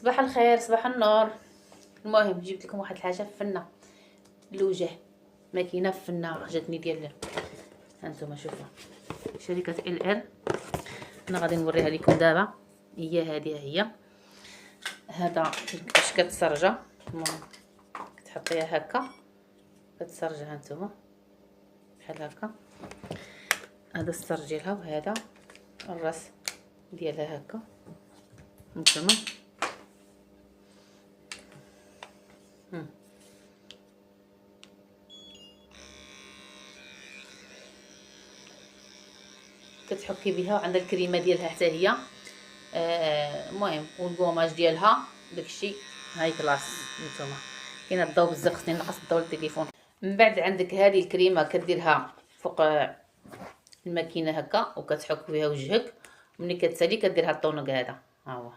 صباح الخير، صباح النور. المهم جبت لكم واحد الحاجه فنه للوجه، ماكينه فنه جاتني ديال هانتوما شوفوا شركه LR. انا غادي نوريها لكم دابا. هي هذه هذا باش كتسرجه. المهم كتحطيها هكا كتسرجها هانتوما بحال هكا. هذا السرج ديالها وهذا الراس ديالها هكا هانتوما. كتحكي بها وعندها الكريمه ديالها حتى هي. المهم والكوماج ديالها داكشي هاي كلاس. نتوما كاين الضوء بزاف، خصني نقص الضوء للتليفون. من بعد عندك هذه الكريمه كديرها فوق الماكينه هكا وكتحك بها وجهك. ملي كتسالي كدير هاد الطونق هذا ها هو.